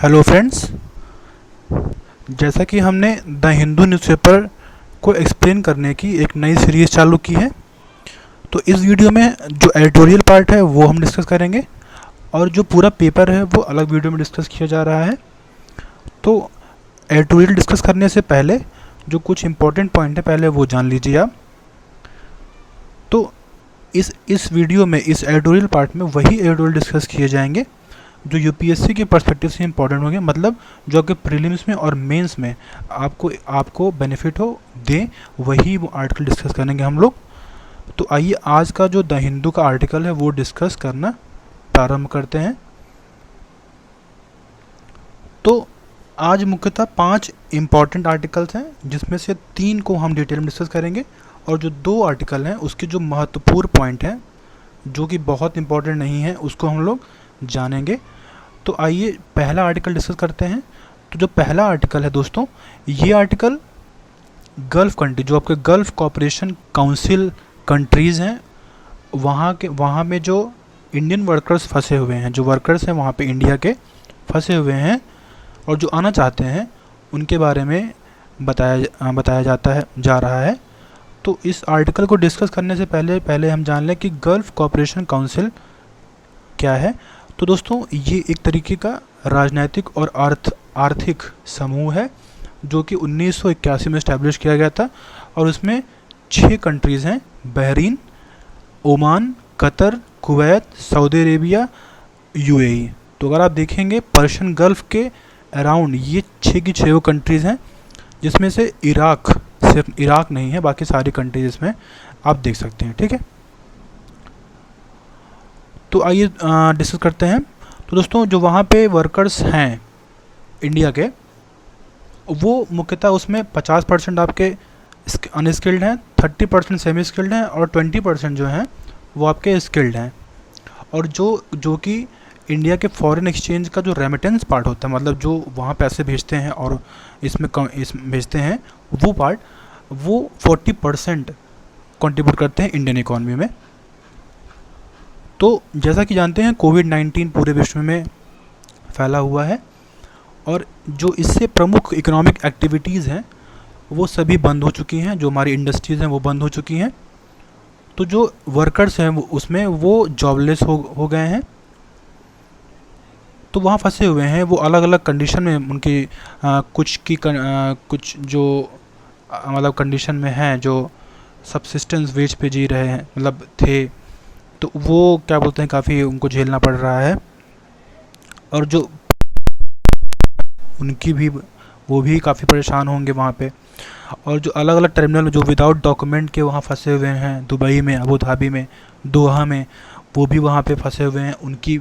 Hello friends, जैसा कि हमने द हिंदू न्यूज़पेपर को एक्सप्लेन करने की एक नई सीरीज़ चालू की है, तो इस वीडियो में जो एडिटोरियल पार्ट है वो हम डिस्कस करेंगे और जो पूरा पेपर है वो अलग वीडियो में डिस्कस किया जा रहा है। तो एडिटोरियल डिस्कस करने से पहले जो कुछ इम्पोर्टेंट पॉइंट है पहले वो जान लीजिए आप। तो इस वीडियो में इस एडिटोरियल पार्ट में वही एडिटोरियल डिस्कस किए जाएंगे जो यूपीएससी के पर्सपेक्टिव से इंपॉर्टेंट होंगे, मतलब जो आपके प्रीलिम्स में और मेंस में आपको बेनिफिट हो दे, वही वो आर्टिकल डिस्कस करेंगे हम लोग। तो आइए आज का जो द हिंदू का आर्टिकल है वो डिस्कस करना प्रारंभ करते हैं। तो आज मुख्यतः 5 इम्पॉर्टेंट आर्टिकल्स हैं, जिसमें से 3 को हम डिटेल में डिस्कस करेंगे और जो 2 आर्टिकल हैं उसके जो महत्वपूर्ण पॉइंट हैं जो कि बहुत इंपॉर्टेंट नहीं है उसको हम लोग जानेंगे। तो आइए पहला आर्टिकल डिस्कस करते हैं। तो जो पहला आर्टिकल है दोस्तों, ये आर्टिकल गल्फ़ कंट्री, जो आपके गल्फ़ कॉपरेशन काउंसिल कंट्रीज़ हैं, वहाँ में जो इंडियन वर्कर्स फंसे हुए हैं, जो वर्कर्स हैं वहाँ पे इंडिया के फंसे हुए हैं और जो आना चाहते हैं उनके बारे में बताया जा रहा है। तो इस आर्टिकल को डिस्कस करने से पहले हम जान लें कि गल्फ़ कॉपरेशन काउंसिल क्या है। तो दोस्तों, ये एक तरीके का राजनीतिक और आर्थिक समूह है जो कि 1981 में इस्टेब्लिश किया गया था और उसमें 6 कंट्रीज़ हैं: Bahrain, Oman, Qatar, Kuwait, Saudi Arabia, UAE. तो अगर आप देखेंगे पर्शियन गल्फ़ के अराउंड ये 6 की 6 कंट्रीज़ हैं, जिसमें से इराक, सिर्फ इराक नहीं है, बाकी सारी कंट्रीज इसमें आप देख सकते हैं। ठीक है, तो आइए डिस्कस करते हैं। तो दोस्तों, जो वहाँ पे वर्कर्स हैं इंडिया के, वो मुख्यतः उसमें 50% आपके अनस्किल्ड हैं, 30% सेमी स्किल्ड हैं और 20% जो हैं वो आपके स्किल्ड हैं। और जो कि इंडिया के फॉरेन एक्सचेंज का जो रेमिटेंस पार्ट होता है, मतलब जो वहाँ पैसे भेजते हैं और इसमें भेजते हैं, वो पार्ट वो 40% कंट्रीब्यूट करते हैं इंडियन इकॉनमी में। तो जैसा कि जानते हैं, कोविड-19 पूरे विश्व में फैला हुआ है और जो इससे प्रमुख इकोनॉमिक एक्टिविटीज़ हैं वो सभी बंद हो चुकी हैं, जो हमारी इंडस्ट्रीज़ हैं वो बंद हो चुकी हैं। तो जो वर्कर्स हैं उसमें वो जॉबलेस हो गए हैं, तो वहाँ फंसे हुए हैं। वो अलग अलग कंडीशन में उनकी कुछ जो मतलब कंडीशन में हैं, जो सबसिस्टेंस वेज पे जी रहे हैं, मतलब थे, तो वो क्या बोलते हैं, काफ़ी उनको झेलना पड़ रहा है। और जो उनकी भी वो भी काफ़ी परेशान होंगे वहाँ पे। और जो अलग अलग टर्मिनल में जो विदाउट डॉक्यूमेंट के वहाँ फंसे हुए हैं, दुबई में, अबू धाबी में, दोहा में, वो भी वहाँ पे फंसे हुए हैं, उनकी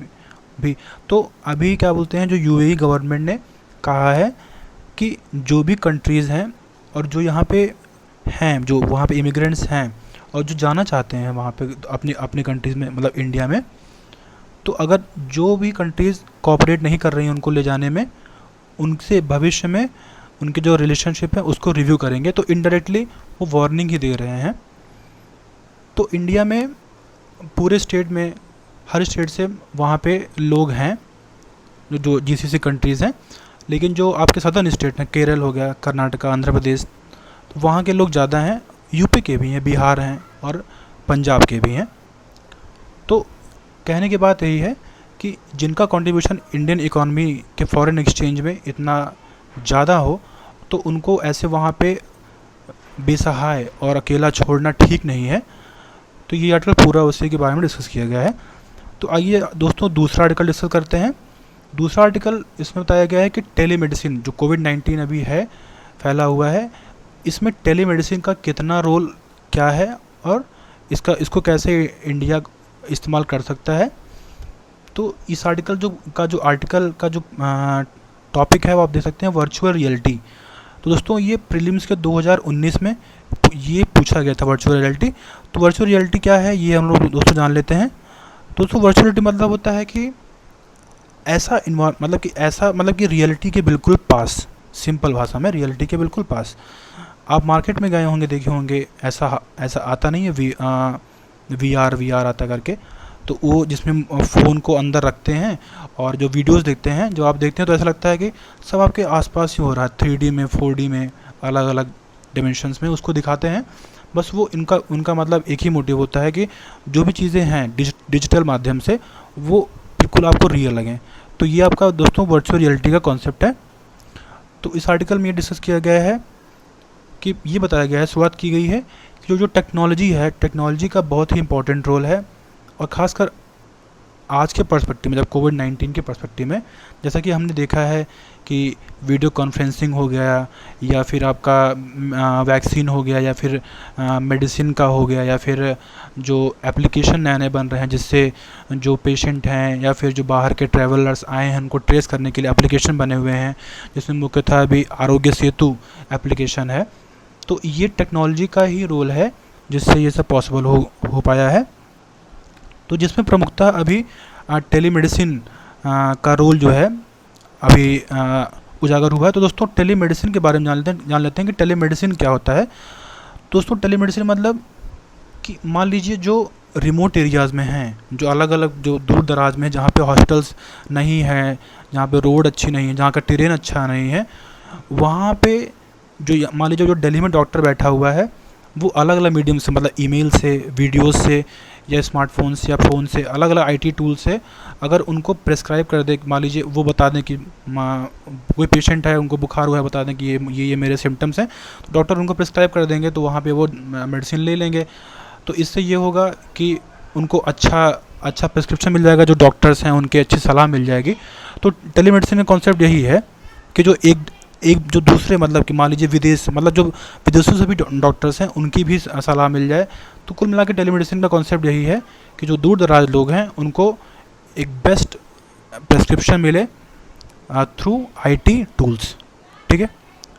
भी। तो अभी क्या बोलते हैं, जो यूएई गवर्नमेंट ने कहा है कि जो भी कंट्रीज़ हैं और जो यहाँ पे हैं, जो वहाँ पे इमिग्रेंट्स हैं और जो जाना चाहते हैं वहाँ पे अपनी कंट्रीज़ में, मतलब इंडिया में, तो अगर जो भी कंट्रीज़ कोऑपरेट नहीं कर रही हैं उनको ले जाने में, उनसे भविष्य में उनके जो रिलेशनशिप है उसको रिव्यू करेंगे। तो इनडायरेक्टली वो वार्निंग ही दे रहे हैं। तो इंडिया में पूरे स्टेट में, हर स्टेट से वहाँ पे लोग हैं जो जीसीसी कंट्रीज़ हैं, लेकिन जो आपके सदर्न स्टेट हैं, केरल हो गया, कर्नाटका, आंध्र प्रदेश, तो वहाँ के लोग ज़्यादा हैं। यूपी के भी हैं, बिहार हैं और पंजाब के भी हैं। तो कहने की बात यही है कि जिनका कंट्रीब्यूशन इंडियन इकॉनमी के फॉरेन एक्सचेंज में इतना ज़्यादा हो, तो उनको ऐसे वहाँ पे बेसहाय और अकेला छोड़ना ठीक नहीं है। तो ये आर्टिकल पूरा उसी के बारे में डिस्कस किया गया है। तो आइए दोस्तों दूसरा आर्टिकल डिस्कस करते हैं। दूसरा आर्टिकल इसमें बताया गया है कि टेलीमेडिसिन, जो कोविड-19 अभी है फैला हुआ है, इसमें टेलीमेडिसिन का कितना रोल क्या है और इसको कैसे इंडिया इस्तेमाल कर सकता है। तो इस आर्टिकल का जो टॉपिक है वो आप देख सकते हैं, वर्चुअल रियलिटी। तो दोस्तों, ये प्रीलिम्स के 2019 में ये पूछा गया था, वर्चुअल रियलिटी। तो वर्चुअल रियलिटी क्या है ये हम लोग दोस्तों जान लेते हैं। दोस्तों, वर्चुअल रियलिटी मतलब होता है कि मतलब कि रियलिटी के बिल्कुल पास, सिंपल भाषा में रियलिटी के बिल्कुल पास। आप मार्केट में गए होंगे, देखे होंगे, ऐसा आता नहीं है वी आर आता करके। तो वो जिसमें फ़ोन को अंदर रखते हैं और जो वीडियोस देखते हैं, जो आप देखते हैं तो ऐसा लगता है कि सब आपके आसपास ही हो रहा है, 3D में, 4D में, अलग अलग डिमेंशंस में उसको दिखाते हैं। बस वो इनका उनका मतलब एक ही मोटिव होता है कि जो भी चीज़ें हैं डिजिटल माध्यम से वो बिल्कुल आपको रियल लगें। तो ये आपका दोस्तों वर्चुअल रियलिटी का कॉन्सेप्ट है। तो इस आर्टिकल में ये डिस्कस किया गया है कि ये बताया गया है, शुरुआत की गई है कि जो जो टेक्नोलॉजी है, टेक्नोलॉजी का बहुत ही इंपॉर्टेंट रोल है, और ख़ासकर आज के पर्सपेक्टिव में, जब कोविड-19 के पर्सपेक्टिव में, जैसा कि हमने देखा है कि वीडियो कॉन्फ्रेंसिंग हो गया, या फिर आपका वैक्सीन हो गया, या फिर मेडिसिन का हो गया, या फिर जो एप्लीकेशन नए नए बन रहे हैं जिससे जो पेशेंट हैं या फिर जो बाहर के ट्रैवलर्स आए हैं उनको ट्रेस करने के लिए एप्लीकेशन बने हुए हैं, जिसमें मुख्यतः अभी आरोग्य सेतु एप्लीकेशन है। तो ये टेक्नोलॉजी का ही रोल है जिससे ये सब पॉसिबल हो पाया है। तो जिसमें प्रमुखता अभी टेलीमेडिसिन का रोल जो है अभी उजागर हुआ है। तो दोस्तों टेलीमेडिसिन के बारे में जान लेते हैं कि टेलीमेडिसिन क्या होता है। दोस्तों टेलीमेडिसिन मतलब कि मान लीजिए जो रिमोट एरियाज़ में हैं, जो अलग अलग जो दूर दराज में, जहाँ पे हॉस्पिटल्स नहीं है, जहाँ पे रोड अच्छी नहीं है, जहाँ का टेरेन अच्छा नहीं है, वहाँ पे जो मान लीजिए जो दिल्ली में डॉक्टर बैठा हुआ है, वो अलग अलग मीडियम से, मतलब ईमेल से, वीडियोस से, या स्मार्टफोन से, या फ़ोन से, अलग अलग आईटी टूल से अगर उनको प्रेस्क्राइब कर दे, मान लीजिए वो बता दें कि कोई पेशेंट है, उनको बुखार हुआ है, बता दें कि ये मेरे सिम्टम्स हैं, तो डॉक्टर उनको प्रेस्क्राइब कर देंगे, तो वहाँ पे वो मेडिसिन ले लेंगे। तो इससे ये होगा कि उनको अच्छा प्रिस्क्रिप्शन मिल जाएगा, जो डॉक्टर्स हैं उनकी अच्छी सलाह मिल जाएगी। तो टेलीमेडिसिन का कॉन्सेप्ट यही है कि जो एक जो दूसरे, मतलब कि मान लीजिए विदेश, मतलब जो विदेशों से भी डॉक्टर्स हैं उनकी भी सलाह मिल जाए। तो कुल मिला के टेलीमेडिसिन का कॉन्सेप्ट यही है कि जो दूर दराज लोग हैं उनको एक बेस्ट प्रेस्क्रिप्शन मिले थ्रू आईटी टूल्स। ठीक है,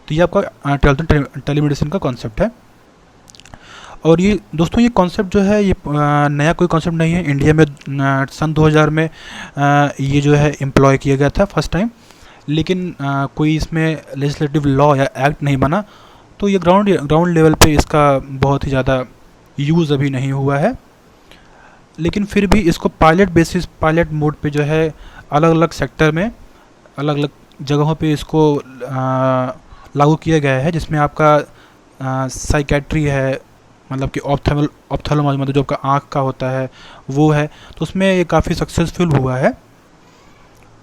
तो ये आपका टेलीमेडिसिन का कॉन्सेप्ट है। और ये दोस्तों ये कॉन्सेप्ट जो है ये नया कोई कॉन्सेप्ट नहीं है। इंडिया में सन 2000 में ये जो है एम्प्लॉय किया गया था फर्स्ट टाइम, लेकिन कोई इसमें लेजिस्लेटिव लॉ या एक्ट नहीं बना। तो ये ग्राउंड लेवल पे इसका बहुत ही ज़्यादा यूज़ अभी नहीं हुआ है, लेकिन फिर भी इसको पायलट मोड पे जो है अलग अलग सेक्टर में, अलग अलग जगहों पे इसको लागू किया गया है, जिसमें आपका साइकेट्री है, मतलब कि ऑप्थेल्मोलॉजी, मतलब जो आपका आँख का होता है वो है। तो उसमें ये काफ़ी सक्सेसफुल हुआ है।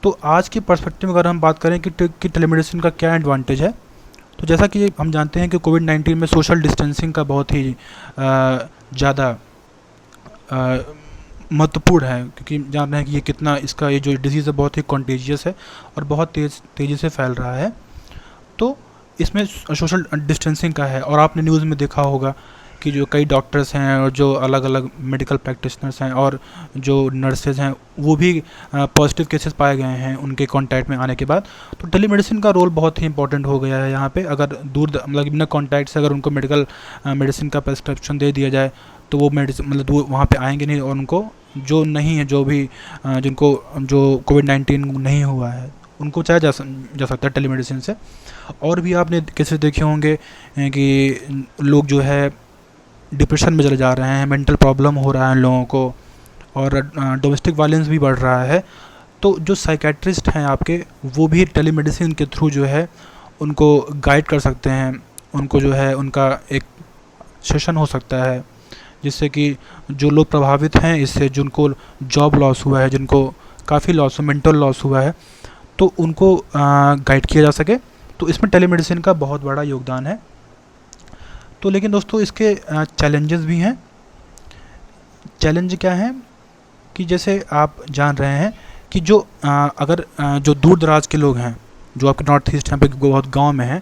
तो आज के पर्सपेक्टिव में अगर हम बात करें कि टेलीमेडिसिन का क्या एडवांटेज है, तो जैसा कि हम जानते हैं कि कोविड-19 में सोशल डिस्टेंसिंग का बहुत ही ज़्यादा महत्वपूर्ण है, क्योंकि जान रहे हैं कि ये कितना, इसका ये जो डिजीज़ है बहुत ही कॉन्टेजियस है और बहुत तेज़ी से फैल रहा है। तो इसमें सोशल डिस्टेंसिंग का है, और आपने न्यूज़ में देखा होगा कि जो कई डॉक्टर्स हैं और जो अलग अलग मेडिकल प्रैक्टिशनर्स हैं और जो नर्सेज हैं वो भी पॉजिटिव केसेस पाए गए हैं उनके कांटेक्ट में आने के बाद। तो टेलीमेडिसिन का रोल बहुत ही इंपॉर्टेंट हो गया है यहाँ पे। अगर मतलब बिना कॉन्टैक्ट से अगर उनको मेडिसिन का प्रेस्क्रिप्शन दे दिया जाए, तो वो मेडिसिन मतलब वहाँ पे आएंगे नहीं, और उनको जो नहीं है, जो भी जिनको जो कोविड-19 नहीं हुआ है, उनको चाहे जा सकता है टेलीमेडिसिन से। और भी आपने केसेस देखे होंगे कि लोग जो है डिप्रेशन में चले जा रहे हैं, मेंटल प्रॉब्लम हो रहा है लोगों को, और डोमेस्टिक वायलेंस भी बढ़ रहा है। तो जो साइकेट्रिस्ट हैं आपके, वो भी टेलीमेडिसिन के थ्रू जो है उनको गाइड कर सकते हैं, उनको जो है उनका एक सेशन हो सकता है, जिससे कि जो लोग प्रभावित हैं इससे, जिनको जॉब लॉस हुआ है, जिनको काफ़ी लॉस, मेंटल लॉस हुआ है, तो उनको गाइड किया जा सके। तो इसमें टेलीमेडिसिन का बहुत बड़ा योगदान है। तो लेकिन दोस्तों इसके चैलेंजेस भी हैं। चैलेंज क्या है कि जैसे आप जान रहे हैं कि जो अगर जो दूर दराज के लोग हैं, जो आपके नॉर्थ ईस्ट यहाँ पे बहुत गांव में हैं,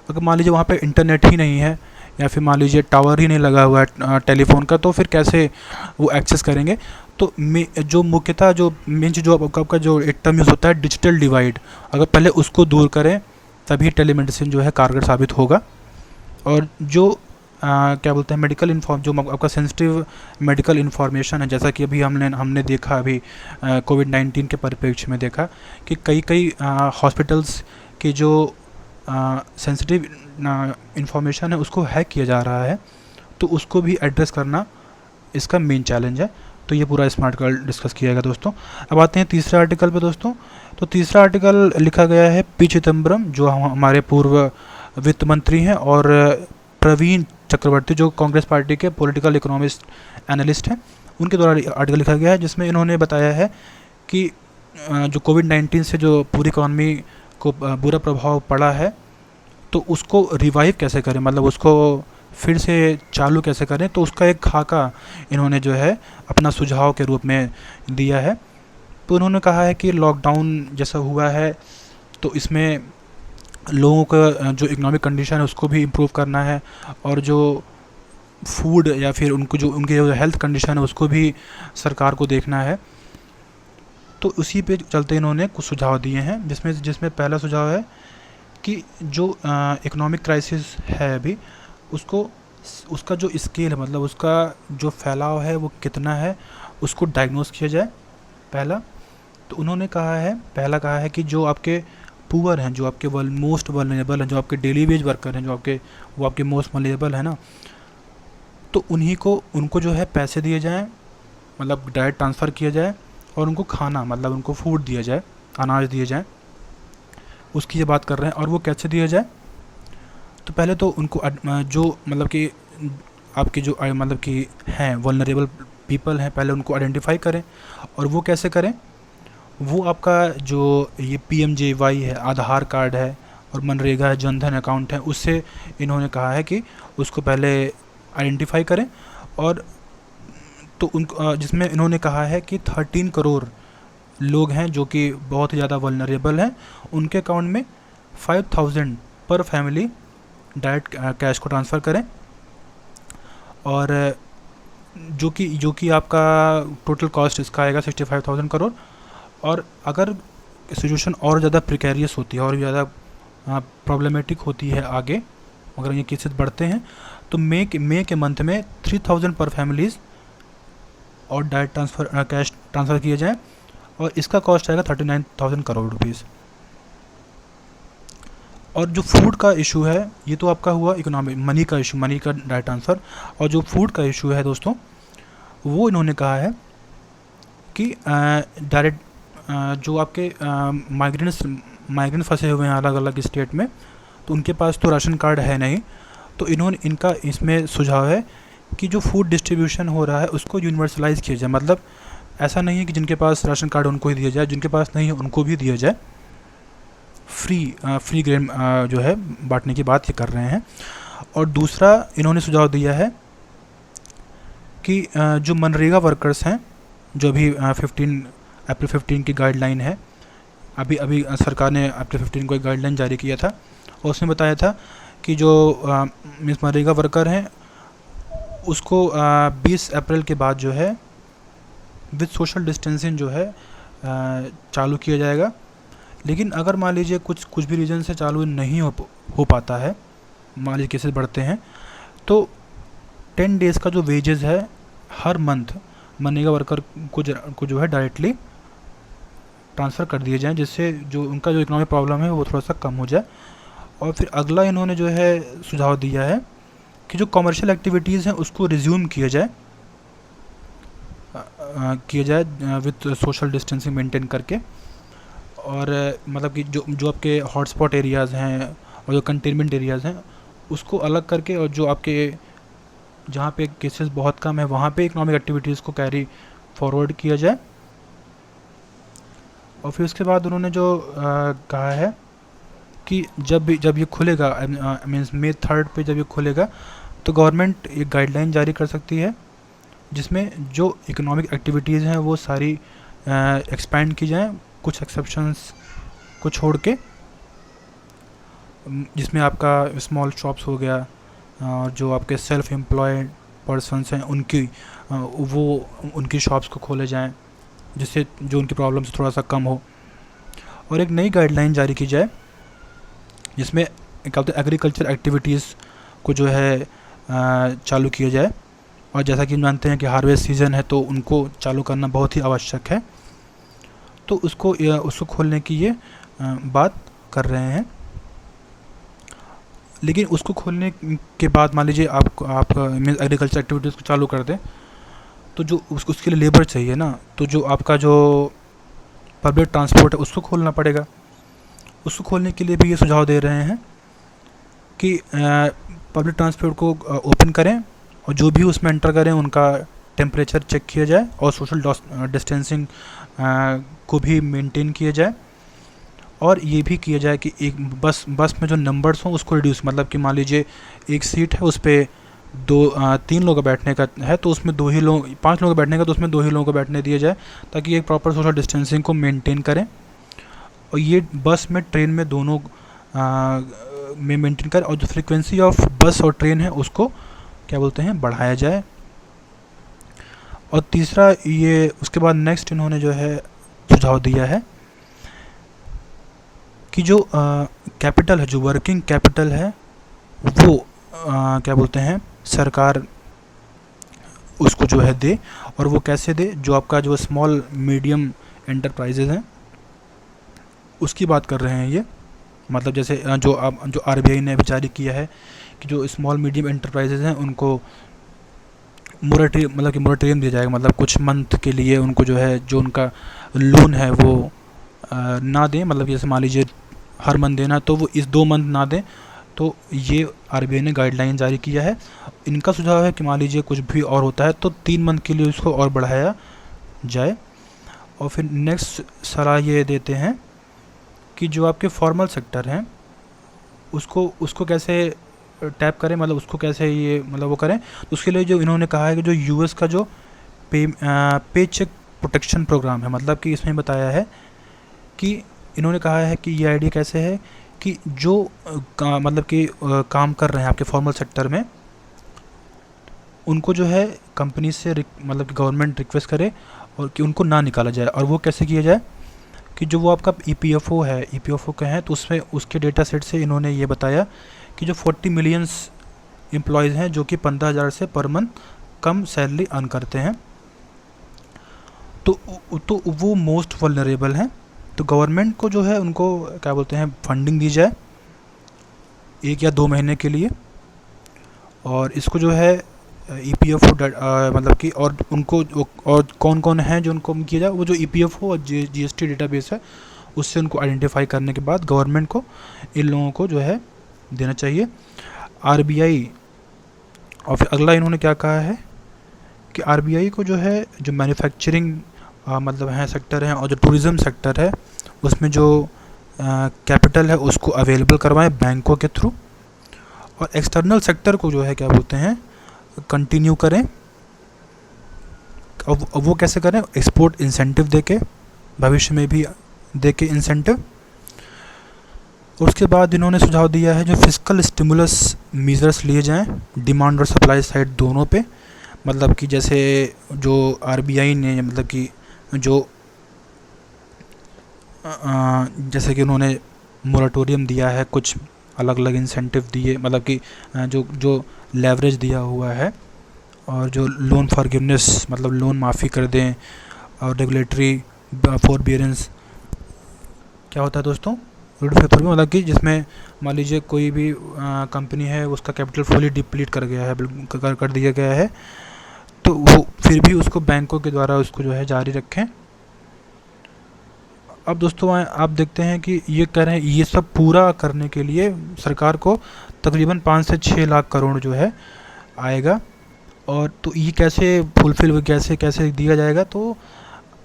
अगर मान लीजिए वहाँ पे इंटरनेट ही नहीं है, या फिर मान लीजिए टावर ही नहीं लगा हुआ है टेलीफोन का, तो फिर कैसे वो एक्सेस करेंगे। तो जो मुख्यतः जो मेन चीज़ जो आपका जो एक टर्म यूज़ होता है डिजिटल डिवाइड, अगर पहले उसको दूर करें तभी टेलीमेडिसिन जो है कारगर साबित होगा। और जो क्या बोलते हैं मेडिकल जो आपका सेंसिटिव मेडिकल इन्फॉर्मेशन है, जैसा कि अभी हमने देखा, अभी कोविड-19 के परिप्रेक्ष्य में देखा कि कई हॉस्पिटल्स के जो सेंसिटिव इन्फॉर्मेशन है उसको हैक किया जा रहा है। तो उसको भी एड्रेस करना इसका मेन चैलेंज है। तो ये पूरा स्मार्ट कार्ड डिस्कस किया गया दोस्तों। अब आते हैं तीसरे आर्टिकल पे दोस्तों। तो तीसरा आर्टिकल लिखा गया है पी चिदम्बरम, जो हमारे पूर्व वित्त मंत्री हैं, और प्रवीण चक्रवर्ती, जो कांग्रेस पार्टी के पॉलिटिकल इकोनॉमिस्ट एनालिस्ट हैं, उनके द्वारा आर्टिकल लिखा गया है, जिसमें इन्होंने बताया है कि जो कोविड-19 से जो पूरी इकॉनमी को बुरा प्रभाव पड़ा है, तो उसको रिवाइव कैसे करें, मतलब उसको फिर से चालू कैसे करें। तो उसका एक खाका इन्होंने जो है अपना सुझाव के रूप में दिया है। तो उन्होंने कहा है कि लॉकडाउन जैसा हुआ है, तो इसमें लोगों का जो इकोनॉमिक कंडीशन है उसको भी इम्प्रूव करना है, और जो फूड या फिर उनके जो हेल्थ कंडीशन है उसको भी सरकार को देखना है। तो उसी पे चलते इन्होंने कुछ सुझाव दिए हैं, जिसमें पहला सुझाव है कि जो इकोनॉमिक क्राइसिस है अभी, उसका जो स्केल है, मतलब उसका जो फैलाव है वो कितना है, उसको डायग्नोस किया जाए पहला। तो उन्होंने पहला कहा है कि जो आपके पुअर हैं, जो आपके मोस्ट वल्नरेबल हैं, जो आपके डेली वेज वर्कर हैं, वो आपके मोस्ट वल्नरेबल है ना, तो उनको जो है पैसे दिए जाएं, मतलब डायरेक्ट ट्रांसफ़र किया जाए, और उनको खाना, मतलब उनको फूड दिया जाए, अनाज दिए जाए, उसकी ये बात कर रहे हैं। और वो कैसे दिया जाए, तो पहले तो उनको जो मतलब कि आपके जो मतलब कि हैं वल्नरेबल पीपल हैं, पहले उनको आइडेंटिफाई करें। और वो कैसे करें, वो आपका जो ये PMJY है, आधार कार्ड है, और मनरेगा है, जनधन अकाउंट है, उससे इन्होंने कहा है कि उसको पहले आइडेंटिफाई करें। और तो जिसमें इन्होंने कहा है कि 13 करोड़ लोग हैं जो कि बहुत ही ज़्यादा वल्नरेबल हैं, उनके अकाउंट में 5,000 पर फैमिली डायरेक्ट कैश को ट्रांसफ़र करें। और जो कि आपका टोटल कॉस्ट इसका आएगा 65,000 करोड़। और अगर सिचुएशन और ज़्यादा प्रिकेरियस होती है और ज़्यादा प्रॉब्लमेटिक होती है आगे, अगर ये केसेस बढ़ते हैं, तो मई के मंथ में 3,000 पर फैमिलीज़ और डायरेक्ट कैश ट्रांसफ़र किए जाएँ, और इसका कॉस्ट आएगा 39,000 करोड़ रुपीज़। और जो फूड का इशू है, ये तो आपका हुआ इकोनॉमिक मनी का इशू, मनी का डायरेक्ट ट्रांसफ़र। और जो फूड का इशू है दोस्तों, वो इन्होंने कहा है कि डायरेक्ट जो आपके माइग्रेंट फंसे हुए हैं अलग अलग स्टेट में, तो उनके पास तो राशन कार्ड है नहीं, तो इनका इसमें सुझाव है कि जो फूड डिस्ट्रीब्यूशन हो रहा है उसको यूनिवर्सलाइज़ किया जाए। मतलब ऐसा नहीं है कि जिनके पास राशन कार्ड उनको ही दिया जाए, जिनके पास नहीं है उनको भी दिया जाए। फ्री ग्रेन जो है बांटने की बात ये कर रहे हैं। और दूसरा इन्होंने सुझाव दिया है कि जो मनरेगा वर्कर्स हैं, जो अभी अप्रैल 15 की गाइडलाइन है, अभी सरकार ने अप्रैल 15 को एक गाइडलाइन जारी किया था, और उसमें बताया था कि जो मनरेगा वर्कर हैं उसको 20 अप्रैल के बाद जो है विद सोशल डिस्टेंसिंग जो है चालू किया जाएगा। लेकिन अगर मान लीजिए कुछ भी रीज़न से चालू नहीं हो पाता है, मान लीजिए केसेस बढ़ते हैं, तो 10 डेज़ का जो वेजेस है हर मंथ मनरेगा वर्कर को जो है डायरेक्टली ट्रांसफ़र कर दिए जाएँ, जिससे जो उनका जो इकोनॉमिक प्रॉब्लम है वो थोड़ा सा कम हो जाए। और फिर अगला इन्होंने जो है सुझाव दिया है कि जो कमर्शियल एक्टिविटीज़ हैं उसको रिज्यूम किया जाए विद सोशल डिस्टेंसिंग मेंटेन करके। और मतलब कि जो आपके हॉटस्पॉट एरियाज़ हैं और जो कंटेनमेंट एरियाज़ हैं उसको अलग करके, और जो आपके जहाँ पे केसेस बहुत कम है वहाँ पे इकोनॉमिक एक्टिविटीज़ को कैरी फॉरवर्ड किया जाए। और फिर उसके बाद उन्होंने जो कहा है कि जब ये खुलेगा, मीन्स May 3 पे जब ये खुलेगा, तो गवर्नमेंट एक गाइडलाइन जारी कर सकती है जिसमें जो इकोनॉमिक एक्टिविटीज़ हैं वो सारी एक्सपैंड की जाएँ, कुछ एक्सेप्शंस को छोड़ के, जिसमें आपका स्मॉल शॉप्स हो गया, और जो आपके सेल्फ एम्प्लॉयड पर्सन्स हैं उनकी शॉप्स को खोले जाएं, जिससे जो उनकी प्रॉब्लम्स थोड़ा सा कम हो। और एक नई गाइडलाइन जारी की जाए जिसमें क्या बोलते हैं एग्रीकल्चर एक्टिविटीज़ को जो है चालू किया जाए। और जैसा कि हम जानते हैं कि हार्वेस्ट सीज़न है, तो उनको चालू करना बहुत ही आवश्यक है, तो उसको खोलने की ये बात कर रहे हैं। लेकिन उसको खोलने के बाद मान लीजिए आप मीन्स एग्रीकल्चर एक्टिविटीज़ को चालू कर दें, तो जो उसके लिए लेबर चाहिए ना, तो जो आपका जो पब्लिक ट्रांसपोर्ट है उसको खोलना पड़ेगा। उसको खोलने के लिए भी ये सुझाव दे रहे हैं कि पब्लिक ट्रांसपोर्ट को ओपन करें और जो भी उसमें एंटर करें उनका टेम्परेचर चेक किया जाए और सोशल डिस्टेंसिंग को भी मेंटेन किया जाए। और ये भी किया जाए कि एक बस में जो नंबर्स हों उसको रिड्यूस, मतलब कि मान लीजिए एक सीट है उस पर 3 लोगों का बैठने का है तो उसमें 2 ही लोग, 5 लोगों का बैठने का तो उसमें 2 ही लोगों को बैठने दिया जाए, ताकि एक प्रॉपर सोशल डिस्टेंसिंग को मेंटेन करें। और ये बस में ट्रेन में दोनों में मेंटेन करें। और जो फ्रीक्वेंसी ऑफ बस और ट्रेन है उसको क्या बोलते हैं, बढ़ाया जाए। और तीसरा ये उसके बाद नेक्स्ट इन्होंने जो है सुझाव दिया है कि जो कैपिटल है, जो वर्किंग कैपिटल है वो क्या बोलते हैं सरकार उसको जो है दे। और वो कैसे दे, जो आपका जो स्मॉल मीडियम एंटरप्राइजेज हैं उसकी बात कर रहे हैं ये। मतलब जैसे जो आरबीआई ने अभी जारी किया है कि जो स्मॉल मीडियम एंटरप्राइजेज हैं उनको मोरेटोरियम दिया जाएगा, मतलब कुछ मंथ के लिए उनको जो है जो उनका लोन है वो ना दें। मतलब जैसे मान लीजिए हर मंथ देना तो वो इस 2 मंथ ना दें। तो ये आरबीआई ने गाइडलाइन जारी किया है। इनका सुझाव है कि मान लीजिए कुछ भी और होता है तो 3 मंथ के लिए उसको और बढ़ाया जाए। और फिर नेक्स्ट सलाह ये देते हैं कि जो आपके फॉर्मल सेक्टर हैं उसको कैसे टैप करें, मतलब उसको कैसे ये मतलब वो करें। तो उसके लिए जो इन्होंने कहा है कि जो यूएस का जो पे चेक प्रोटेक्शन प्रोग्राम है, मतलब कि इसमें बताया है कि इन्होंने कहा है कि ये आइडिया कैसे है कि जो मतलब कि काम कर रहे हैं आपके फॉर्मल सेक्टर में उनको जो है कंपनी से मतलब कि गवर्नमेंट रिक्वेस्ट करे और कि उनको ना निकाला जाए। और वो कैसे किया जाए कि जो वो आपका ईपीएफओ है, ईपीएफओ का है तो उसमें उसके डेटा सेट से इन्होंने ये बताया कि जो 40 मिलियंस एम्प्लॉयज़ हैं जो कि 15,000 से पर मंथ कम सैलरी अर्न करते हैं, तो वो मोस्ट वल्नरेबल हैं। तो गवर्नमेंट को जो है उनको क्या बोलते हैं फंडिंग दी जाए 1 या 2 महीने के लिए। और इसको जो है ईपीएफओ मतलब कि और उनको और कौन कौन हैं जो उनको किया जाए, वो जो ईपीएफओ और जीएसटी डेटाबेस है उससे उनको आइडेंटिफाई करने के बाद गवर्नमेंट को इन लोगों को जो है देना चाहिए। आरबीआई और फिर अगला इन्होंने क्या कहा है कि आरबीआई को जो है जो मैन्युफैक्चरिंग मतलब है सेक्टर है और जो टूरिज़्म सेक्टर है उसमें जो कैपिटल है उसको अवेलेबल करवाएं बैंकों के थ्रू। और एक्सटर्नल सेक्टर को जो है क्या बोलते हैं कंटिन्यू करें। अब वो कैसे करें, एक्सपोर्ट इंसेंटिव देके, भविष्य में भी देके इंसेंटिव। उसके बाद इन्होंने सुझाव दिया है जो फिस्कल स्टिमुलस मेजर्स लिए जाएं डिमांड और सप्लाई साइड दोनों पे। मतलब कि जैसे जो आरबीआई ने मतलब कि जो जैसे कि उन्होंने मोरेटोरियम दिया है, कुछ अलग अलग इंसेंटिव दिए, मतलब कि जो लेवरेज दिया हुआ है और जो लोन फॉरगिवनेस मतलब लोन माफ़ी कर दें और रेगुलेटरी फॉरबियरेंस क्या होता है दोस्तों, मतलब कि जिसमें मान लीजिए कोई भी कंपनी है उसका कैपिटल फुली डिप्लीट कर गया है, कर दिया गया है, तो वो फिर भी उसको बैंकों के द्वारा उसको जो है जारी रखें। अब दोस्तों आप देखते हैं कि ये कह रहे हैं ये सब पूरा करने के लिए सरकार को तकरीबन 5 से 6 लाख करोड़ जो है आएगा। और तो ये कैसे फुलफिल कैसे दिया जाएगा, तो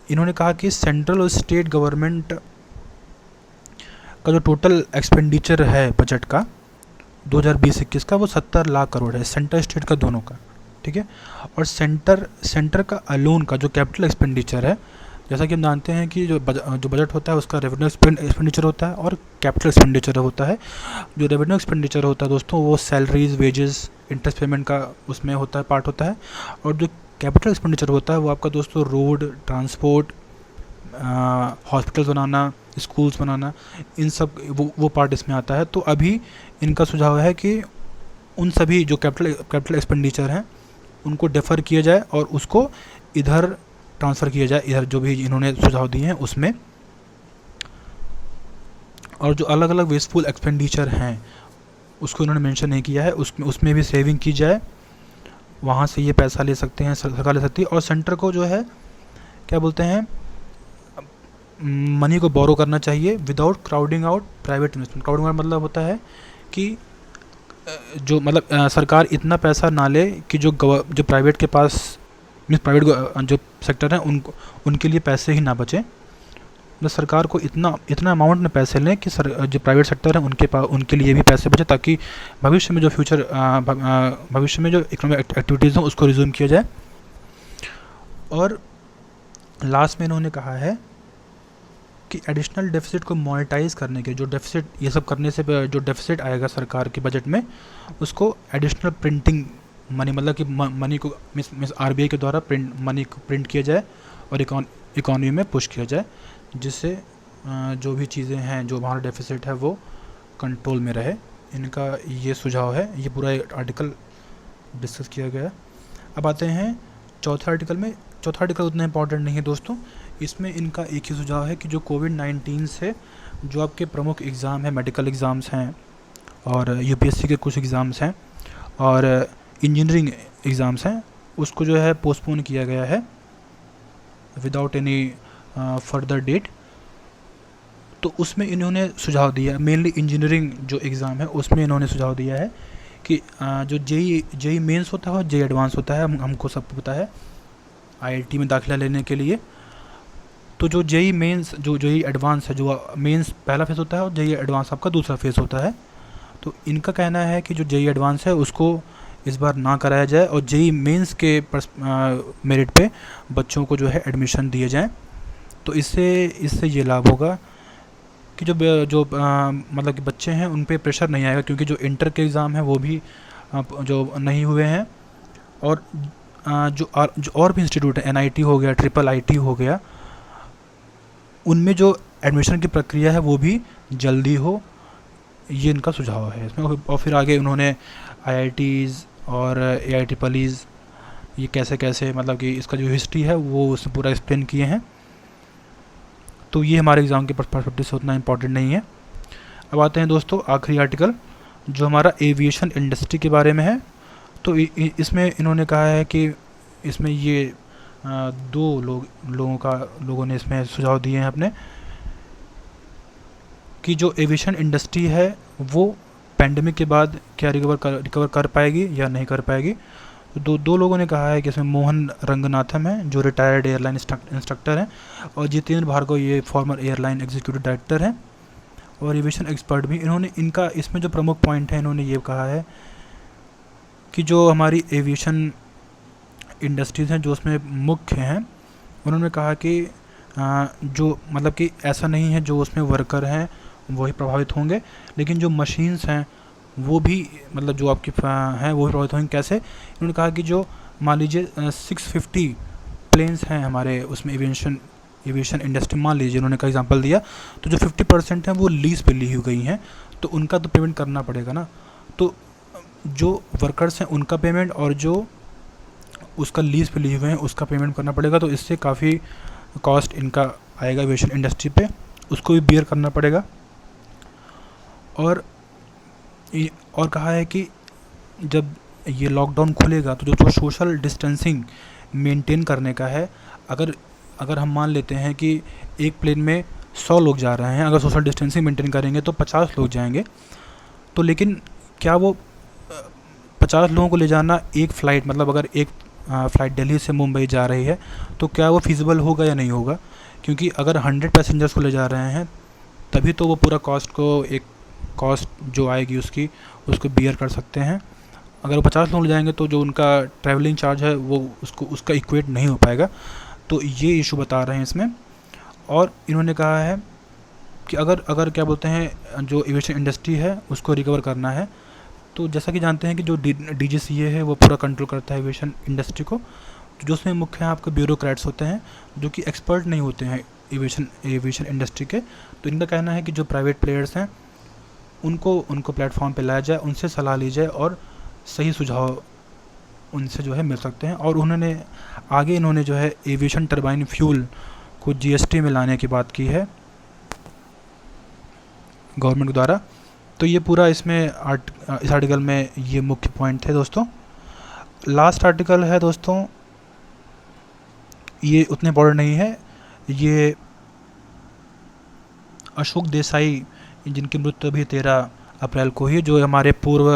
इन्होंने कहा कि सेंट्रल और स्टेट गवर्नमेंट का जो टोटल एक्सपेंडिचर है बजट का 2020-21 का वो 70 लाख करोड़ है, सेंटर स्टेट का दोनों का, ठीक है। और सेंटर का अलोन का जो कैपिटल एक्सपेंडिचर है, जैसा कि हम जानते हैं कि जो बजट होता है उसका रेवेन्यू एक्सपेंडिचर होता है और कैपिटल एक्सपेंडिचर होता है। जो रेवेन्यू एक्सपेंडिचर होता है दोस्तों वो सैलरीज, वेजेस, इंटरेस्ट पेमेंट का उसमें होता है, पार्ट होता है। और जो कैपिटल एक्सपेंडिचर होता है वो आपका दोस्तों रोड, ट्रांसपोर्ट, हॉस्पिटल्स बनाना, स्कूल्स बनाना, इन सब वो पार्ट इसमें आता है। तो अभी इनका सुझाव है कि उन सभी जो कैपिटल एक्सपेंडिचर हैं उनको डेफर किया जाए और उसको इधर ट्रांसफ़र किया जाए, इधर जो भी इन्होंने सुझाव दिए हैं उसमें। और जो अलग अलग वेस्टफुल एक्सपेंडिचर हैं उसको इन्होंने मेंशन नहीं किया है, उसमें भी सेविंग की जाए। वहाँ से ये पैसा ले सकते हैं, सरकार ले सकती है। और सेंटर को जो है क्या बोलते हैं, मनी को बोरो करना चाहिए without crowding out private investment. Crowding out मतलब होता है कि जो मतलब सरकार इतना पैसा ना ले कि जो प्राइवेट के पास, मीन्स प्राइवेट जो सेक्टर हैं उनके लिए पैसे ही ना बचे। मतलब सरकार को इतना अमाउंट में पैसे लें कि जो प्राइवेट सेक्टर है उनके लिए भी पैसे बचे, ताकि भविष्य में जो भविष्य में जो इकोनॉमिक एक्टिविटीज़ हों उसको रिज्यूम किया जाए। और लास्ट में इन्होंने कहा है कि एडिशनल डेफिसिट को मोनेटाइज करने के, जो डेफिसिट ये सब करने से जो डेफिसिट आएगा सरकार के बजट में, उसको एडिशनल प्रिंटिंग मनी, मतलब कि मनी को मिस आरबीआई के द्वारा मनी को प्रिंट किया जाए और इकॉनमी में पुश किया जाए, जिससे जो भी चीज़ें हैं, जो हमारा डेफिसिट है वो कंट्रोल में रहे। इनका ये सुझाव है। ये पूरा आर्टिकल डिस्कस किया गया। अब आते हैं चौथे आर्टिकल में। चौथा आर्टिकल उतना इंपॉर्टेंट नहीं है दोस्तों। इसमें इनका एक ही सुझाव है कि जो कोविड-19 से जो आपके प्रमुख एग्ज़ाम है, मेडिकल एग्ज़ाम्स हैं और यूपीएससी के कुछ एग्ज़ाम्स हैं और इंजीनियरिंग एग्ज़ाम्स हैं, उसको जो है पोस्टपोन किया गया है विदाउट एनी फर्दर डेट। तो उसमें इन्होंने सुझाव दिया, मेनली इंजीनियरिंग जो एग्ज़ाम है उसमें इन्होंने सुझाव दिया है कि जो जेई मेंस होता है और जेई एडवांस होता है, हमको सबको पता है आईआईटी में दाखिला लेने के लिए। तो जो जेई मेंस, जो जेई एडवांस है, जो मेंस पहला फेज़ होता है और जेई एडवांस आपका दूसरा फेज़ होता है। तो इनका कहना है कि जो जेई एडवांस है उसको इस बार ना कराया जाए और जेई मेंस के मेरिट पे बच्चों को जो है एडमिशन दिए जाएं। तो इससे ये लाभ होगा कि जो मतलब कि बच्चे हैं उन पे प्रेशर नहीं आएगा, क्योंकि जो इंटर के एग्ज़ाम है वो भी जो नहीं हुए हैं। और जो और भी इंस्टीट्यूट है, एनआईटी हो गया, ट्रिपल आईटी हो गया, उनमें जो एडमिशन की प्रक्रिया है वो भी जल्दी हो, ये इनका सुझाव है इसमें। और फिर आगे उन्होंने आईआईटीज़ और एआईट्रिपलीज़ ये कैसे कैसे, मतलब कि इसका जो हिस्ट्री है वो उसमें पूरा एक्सप्लेन किए हैं। तो ये हमारे एग्ज़ाम के पर्सपेक्टिव से उतना इम्पॉर्टेंट नहीं है। अब आते हैं दोस्तों आखिरी आर्टिकल, जो हमारा एविएशन इंडस्ट्री के बारे में है। तो इसमें इन्होंने कहा है कि इसमें ये दो लोगों ने इसमें सुझाव दिए हैं अपने, कि जो एविएशन इंडस्ट्री है वो पैंडेमिक के बाद क्या रिकवर कर पाएगी या नहीं कर पाएगी। तो दो लोगों ने कहा है कि इसमें मोहन रंगनाथन है जो रिटायर्ड एयरलाइन इंस्ट्रक्टर हैं, और जितेंद्र भार्गव ये फॉर्मर एयरलाइन एग्जीक्यूटिव डायरेक्टर हैं और एविएशन एक्सपर्ट भी। इन्होंने इनका इसमें जो प्रमुख पॉइंट है, इन्होंने ये कहा है कि जो हमारी एविएशन इंडस्ट्रीज़ हैं जो उसमें मुख्य हैं, उन्होंने कहा कि जो मतलब कि ऐसा नहीं है जो उसमें वर्कर हैं वही प्रभावित होंगे, लेकिन जो मशीन्स हैं वो भी, मतलब जो आपकी हैं वो भी प्रभावित होंगे। कैसे? इन्होंने कहा कि जो मान लीजिए 650 प्लेन्स हैं हमारे उसमें एविएशन इंडस्ट्री, मान लीजिए उन्होंने का एग्जांपल दिया, तो जो 50% हैं वो लीज़ पे ली हुई गई हैं, तो उनका तो पेमेंट करना पड़ेगा ना। तो जो वर्कर्स हैं उनका पेमेंट और जो उसका लीज़ पे लिए हुए हैं उसका पेमेंट करना पड़ेगा। तो इससे काफ़ी कॉस्ट इनका आएगा एविएशन इंडस्ट्री पे, उसको भी बियर करना पड़ेगा। और कहा है कि जब ये लॉकडाउन खुलेगा तो जो सोशल डिस्टेंसिंग मेंटेन करने का है, अगर हम मान लेते हैं कि एक प्लेन में 100 लोग जा रहे हैं, अगर सोशल डिस्टेंसिंग मेंटेन करेंगे तो 50 लोग जाएंगे। तो लेकिन क्या वो 50 लोगों को ले जाना एक फ़्लाइट, मतलब अगर एक फ़्लाइट दिल्ली से मुंबई जा रही है तो क्या वो फिजिबल होगा या नहीं होगा? क्योंकि अगर 100 पैसेंजर्स को ले जा रहे हैं तभी तो वो पूरा कॉस्ट जो आएगी उसको बियर कर सकते हैं। अगर वो 50 लोग ले जाएंगे तो जो उनका ट्रैवलिंग चार्ज है वो उसका इक्वेट नहीं हो पाएगा। तो ये इशू बता रहे हैं इसमें। और इन्होंने कहा है कि अगर क्या बोलते हैं, जो एविएशन इंडस्ट्री है उसको रिकवर करना है, तो जैसा कि जानते हैं कि जो डीजीसीए है वो पूरा कंट्रोल करता है एविएशन इंडस्ट्री को, जो उसमें मुख्य है आपके ब्यूरोक्रेट्स होते हैं जो कि एक्सपर्ट नहीं होते हैं एविएशन इंडस्ट्री के। तो इनका कहना है कि जो प्राइवेट प्लेयर्स हैं उनको प्लेटफॉर्म पे लाया जाए, उनसे सलाह ली जाए और सही सुझाव उनसे जो है मिल सकते हैं। और इन्होंने जो है एविएशन टरबाइन फ्यूल को जीएसटी में लाने की बात की है गवर्नमेंट द्वारा। तो ये पूरा इस आर्टिकल में ये मुख्य पॉइंट थे दोस्तों। लास्ट आर्टिकल है दोस्तों, ये उतने इम्पोर्टेंट नहीं है। ये अशोक देसाई, जिनकी मृत्यु अभी 13 अप्रैल को ही, जो हमारे पूर्व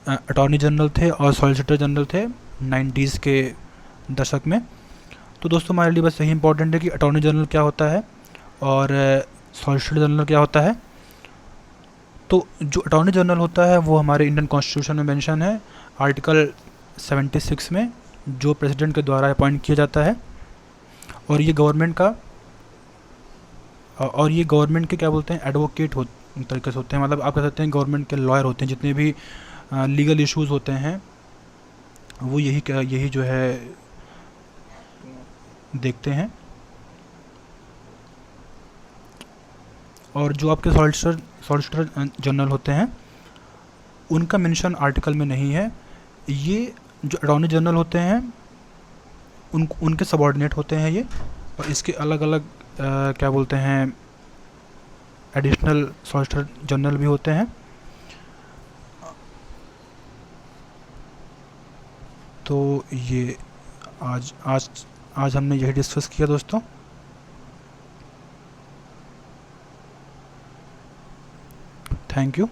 अटॉर्नी जनरल थे और सॉलिसिटर जनरल थे 90s के दशक में। तो दोस्तों हमारे लिए बस यही इंपॉर्टेंट है कि अटॉर्नी जनरल क्या होता है और सॉलिसिटर जनरल क्या होता है। तो जो अटॉर्नी जनरल होता है वो हमारे इंडियन कॉन्स्टिट्यूशन में मेंशन है आर्टिकल 76 में, जो प्रेसिडेंट के द्वारा अपॉइंट किया जाता है। और ये गवर्नमेंट के क्या बोलते हैं, एडवोकेट हो तरीके से होते हैं, मतलब आप कह सकते हैं गवर्नमेंट के लॉयर होते हैं। जितने भी लीगल इश्यूज़ होते हैं वो यही जो है देखते हैं। और जो आपके सॉलिसिटर जनरल होते हैं उनका मेंशन आर्टिकल में नहीं है। ये जो अटॉर्नी जनरल होते हैं उनके सबॉर्डिनेट होते हैं ये, और इसके अलग अलग क्या बोलते हैं एडिशनल सॉलिसिटर जनरल भी होते हैं। तो ये आज आज आज हमने यही डिस्कस किया दोस्तों। Thank you.